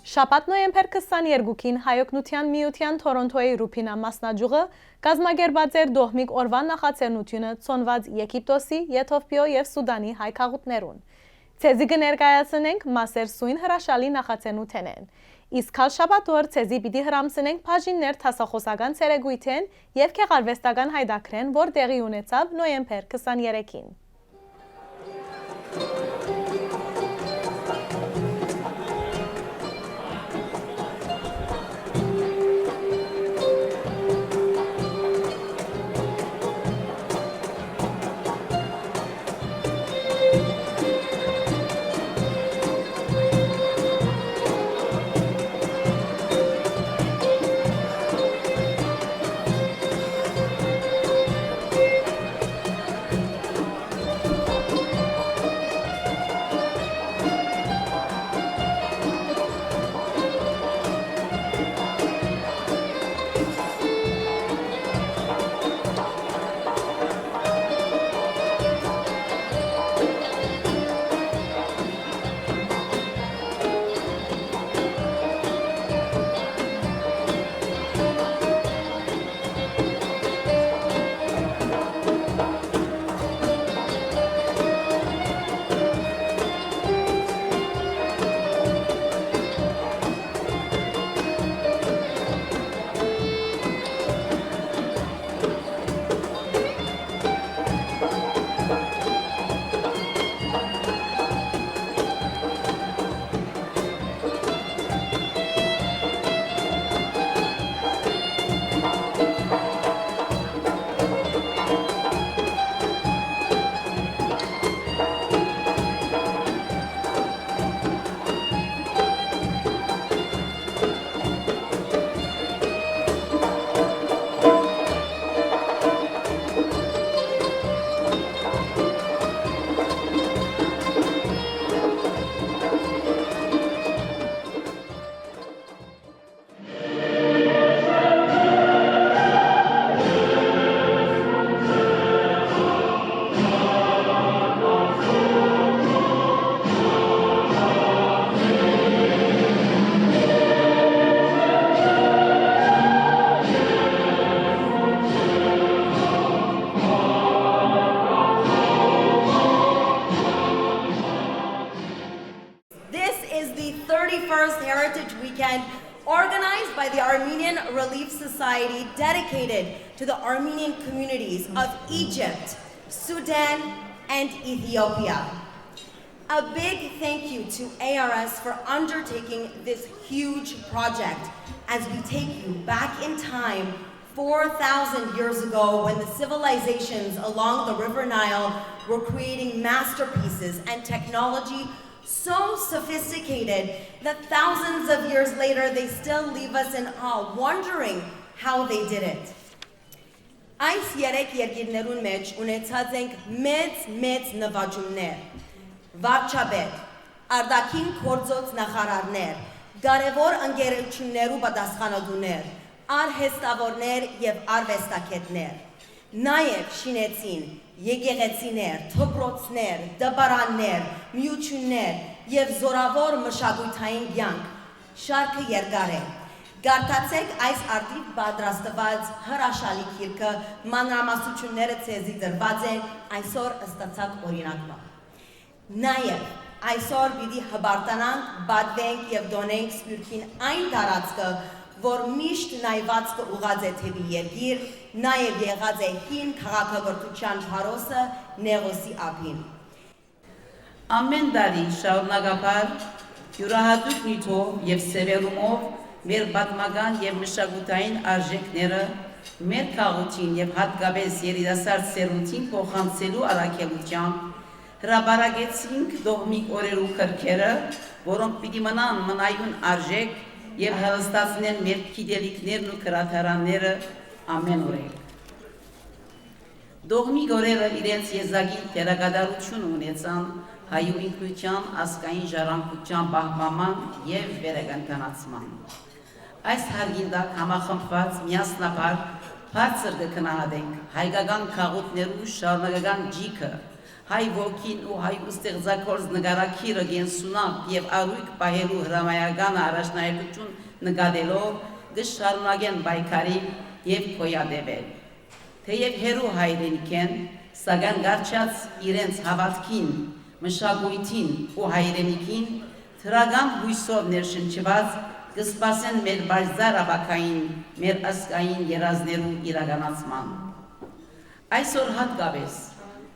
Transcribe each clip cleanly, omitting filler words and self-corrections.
Շաբաթ նոյեմբեր 22-ին Հայօգնության միության Թորոնտոյի Ռուփինա մասնաճյուղը կազմակերպած էր դոհմիկ օրվա նախաձեռնությունը ցոնված Եգիպտոսի, Եթովպիո եւ Սուդանի հայ քաղաքներուն։ Ցեզի կներկայացնենք մասեր սույն հրաշալի նախաձեռնութենեն։ Իսկ հալ շաբաթօր ցեզի պիտի հրամսնենք բաժիններ տասախոսական ցերեգույթեն եւ քեղարվեստական հայդակրեն, որ տեղի ունեցավ նոյեմբեր 23-ին։ Heritage Weekend organized by the Armenian Relief Society dedicated to the Armenian communities of Egypt, Sudan, and Ethiopia. A big thank you to ARS for undertaking this huge project as we take you back in time 4,000 years ago when the civilizations along the River Nile were creating masterpieces and technology so sophisticated that thousands of years later they still leave us in awe, wondering how they did it. Այս երեք երկիրներուն մեջ ունեցած ենք մեծ նվաճումներ, վարչապետ, արտաքին գործոց նախարարներ, կարևոր ընկերություններու պատասխանատուներ, արհեստավորներ եւ արվեստագետներ, նաեւ շինեցին եկեղեցիներ, դպրոցներ, դպարաններ, միություններ եւ զորավոր մշակութային կյանք, շարքը երկար է։ Գարտացեք այս արդիվ պատրաստված հրաշալի գիրքը, մանրամասնությունները ցեզի դրված են այսօր ստացած օրինակը։ Նաեւ այսօր պիտի հբարտանանք, բադվենք եւ դոնենք սպյուրքին այն տարածքը, որ միշտ նայված կուղած է թեպի երկիր, նաեւ եղած է հին քաղաքագործության փարոսը Նեղոսի ափին։ Ամեն տարի շարունակաբար յուրահատուկ նյութով եւ սևեռումով մեր պատմական եւ մշակութային արժեքները մեր քաղաքին եւ հատկապես երիտասարդ սերունդին փոխանցելու առաքելությամբ հրապարակեցինք դողմիկ օրերու քրքերը, որոնք պիտի մնայուն արժեք եւ հաստատնեն մեր գիտելիքներն ու գրադարանները ամեն օրեր։ Դողմիկ օրերը իրենց եզակի դերակատարություն ունեցան հայու ինքնության, ազգային ժառանգության պահպանման եւ վերականգնացման։ Այս հարգին տակ համախմբված միասնաբար բարձր կգնահատենք հայկական քաղաքներու շարունակական ջիքը, հայ ոգին ու հայ ստեղծագործ նկարակիրը գենսունակ եւ արույկ պահելու հրամայական առաջնահերթություն նկատելով կշարունակեն պայքարի եւ գոյատևել։ Թեև հերու հայրենիք են, սակայն գարչած իրենց հավատքին, մշակույթին ու հայրենիքին թրագան հույսով ներշնչված կսպասեն մեր բարձր ապակային, մեր ազգային երազներու իրականացման։ Այսօր հատկապես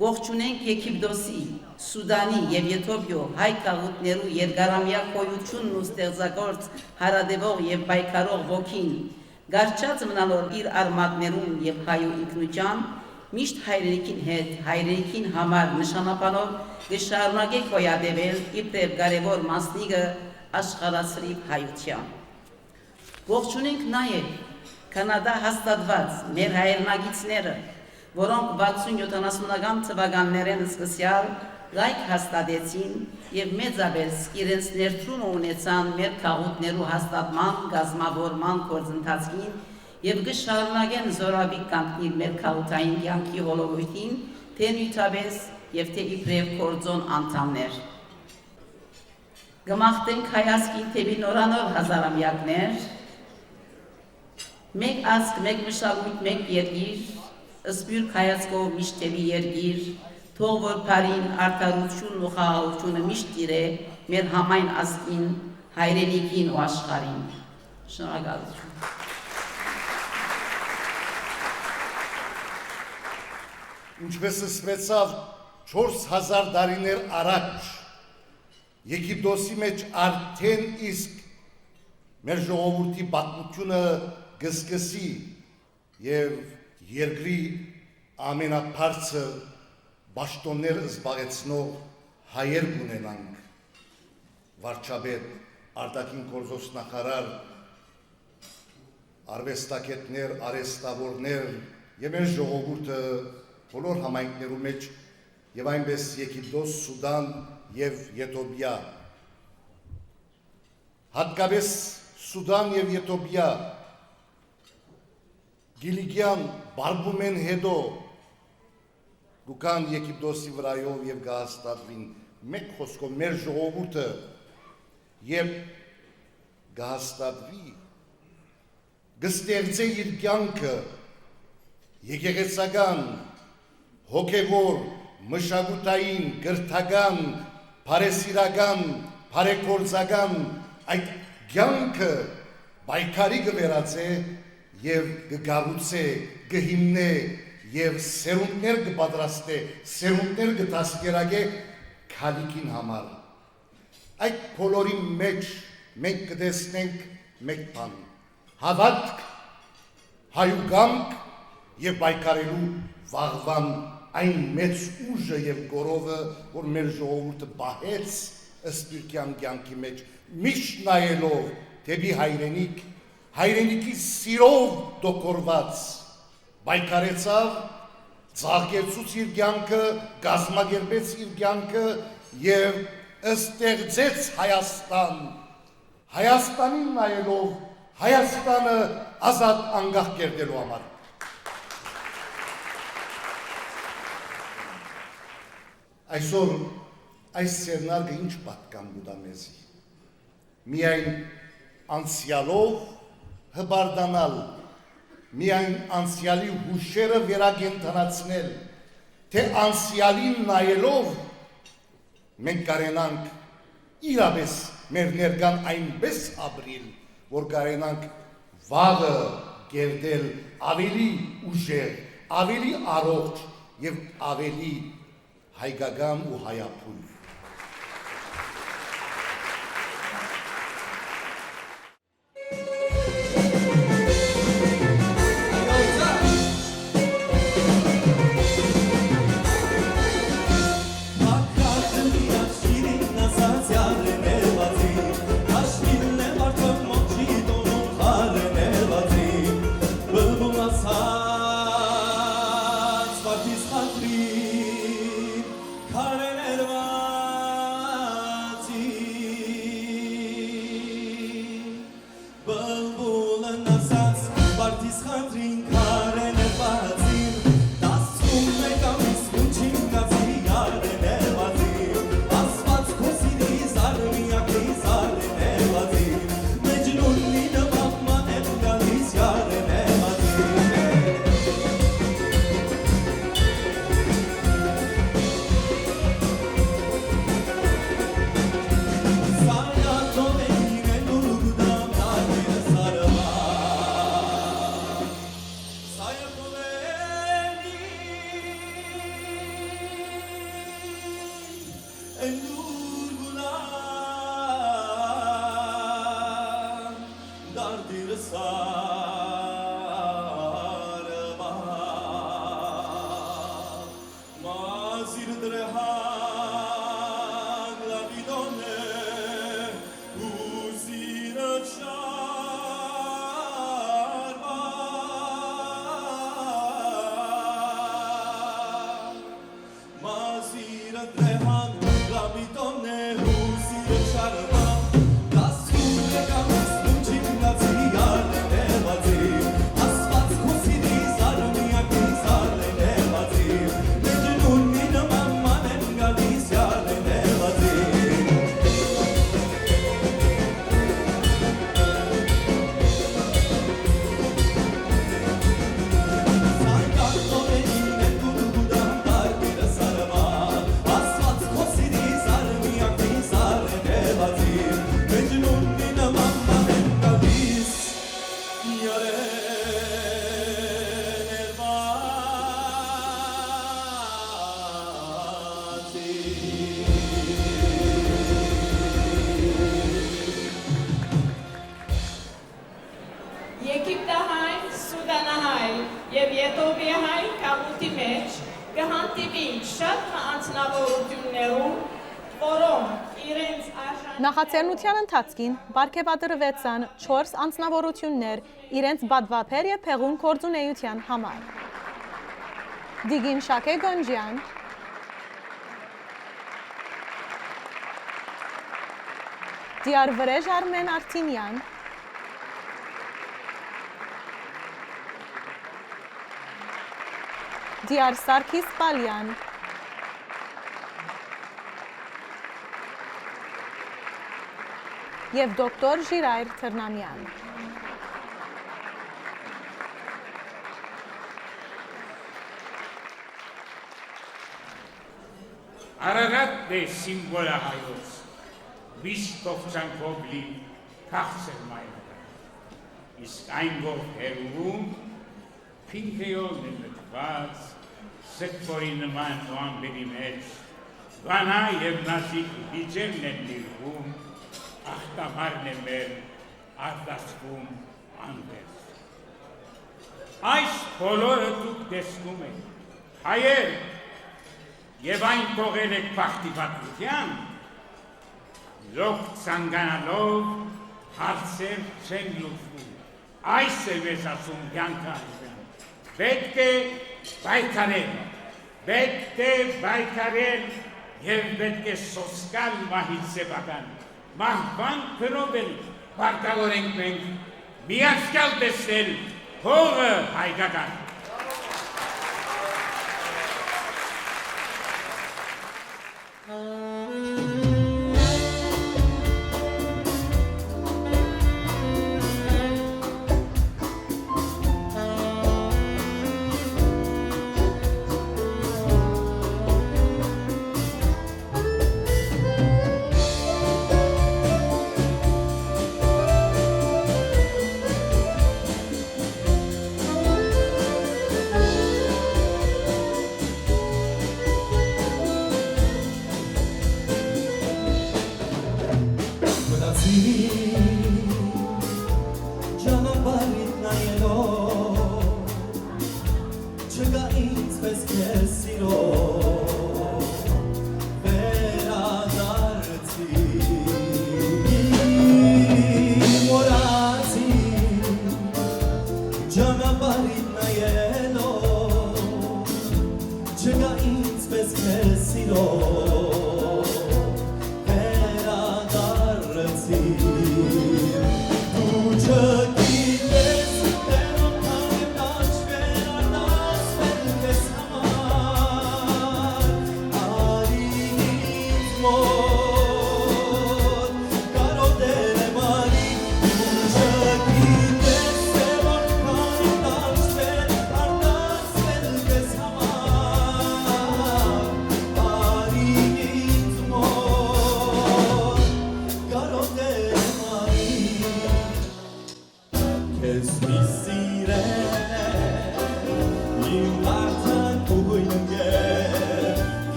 ողջունենք Եգիպտոսի, Սուդանի եւ Եթովպիո հայ քաղաքներու երկարամյա գոյությունն ու ստեղծագործ հարադեվող եւ պայքարող ոգին, գարչած մնալով իր արմատներուն եւ հայու ինքնության, միշտ հայրենիքին հետ, հայրենիքին համար նշանապանով կշարունակե գոյատևել իբրև կարևոր մասնիկը աշխարհացրիվ հայության։ Ողջունենք նաեւ Կանադա հաստատված մեր հայրենագիցները, որոնք 60-70-ական թվականներեն սկսյալ լայք հաստատեցին եւ մեծապես իրենց ներդրումը ունեցան մեր քաղաքներու հաստատման, գազմավորման գործընթացին եւ կշարունակեն զորավիկ կանգնել մեր քաղաքային կյանքի հոլովույթին, թե նյութապես եւ թե իբրև կորձոն անդամներ։ Գմախտենք հայացքին թեպի նորանոր հազարամյակներ, մեկ ազգ, մեկ մշակույթ, մեկ երկիր, սպյուրք հայացքով միշտ թեպի երկիր, թող որ բարին արդարությունն ու խաղաղությունը միշտ տիրե մեր համայն ազգին, հայրենիքին ու աշխարհին։ Շնորհակալություն։ Ինչպես սկսվեցավ 4000 տարիներ առաջ Եգիպտոսի մեջ արդեն իսկ մեր ժողովրդի պատմությունը կսկսի եւ երկրի ամենաբարձր բաշտոններ զբաղեցնող հայեր ունենանք, վարչապետ, արտաքին գործոս նախարար, արվեստագետներ, արհեստավորներ եւ մեր ժողովուրդը բոլոր համայնքներու մեջ եւ այնպես Եգիպտոս, Սուդան եւ Եթովպիա։ Հատկապես Սուդան եւ Եթովպիա Գիլիգյան բարբումեն հետո գուկան Եգիպտոսի վրայով եւ գահստատվին մեկ խոսքով մեր ժողովուրդը եւ գահստատվի գստեղծե իր կյանքը եկեղեցական, հոգևոր, մշակութային, գրթական, բարեսիրական, բարեգործական այդ կյանքը պայքարի կվերածե եւ կգառուցե, կհիմնե եւ սերունդներ կպատրաստե, սերունդներ կդասկերակե քալիքին համար։ Այդ բոլորի մեջ մենք կտեսնենք մեկ բան՝ հավատք, հայուգամք եւ պայքարելու վաղվան այն մեծ ուժը եւ գորովը, որ մեր ժողովուրդը բահեց սպիրկյան կյանքի մեջ, միշտ նայելով դեպի հայրենիք, հայրենիքի սիրով դոկորված, պայքարեցավ, ծաղկեցուց իր կյանքը, գազմագերբեց իր կյանքը եւ ստեղծեց Հայաստան, Հայաստանին նայելով, Հայաստանը ազատ անկախ կերտելու համար։ Այսօր այս սերնարգը ինչ պատկան գուտա մեզի։ Միայն անցյալով հբարդանալ, միայն անցյալի հուշերը վերագենթանացնել, թե անցյալին նայելով մենք կարենանք իրապես մեր ներկան այնպես ապրիլ, որ կարենանք վաղը կերտել ավելի ուժեղ, ավելի առողջ եւ ավելի հայկական ու հայապույր։ Քարեներվա Եգիպտահայ, Սուդանահայ և Եթովիահայ կամուտի մեջ կհանդիպին շատ անձնավորություններում, որոնք իրենց Նախաձեռնության ընթացքին բարգեւադրվեցան 4 անձնավորություններ իրենց բադվափեր եւ փեղուն գործունեության համար։ Դիգին Շակե Գոնջյան, Դիարվրեժ Արմեն Արտինյան, Դիար Սարգիս Պալյան, եւ դոկտոր Ժիրայր Թրնամյան։ Արարատն է սիմվոլը հայոց, միշտ կողցանքով լի քաղցր մայրը։ Իսկ այն որ հերվում, փինքեյով է մտված, սեքվորի նման ու ամբերի մեջ, վանա և նազիկ վիջերն են լիրվում, աղտամարն է մեր արդասվում անվերս։ Այս բոլորը դուք տեսնում եք, հայեր, և այն կողել եք պախտիվատության, լոք ծանգանալով հարցեր չեն լուծվում, այս է մեզ ասում կյանքը այժմ, պետք է բայկարել և պետք է սոսկալ մահից սևական, մահվան կրովել պարտավոր ենք մենք, միացկալ տեսնել հողը հայկական։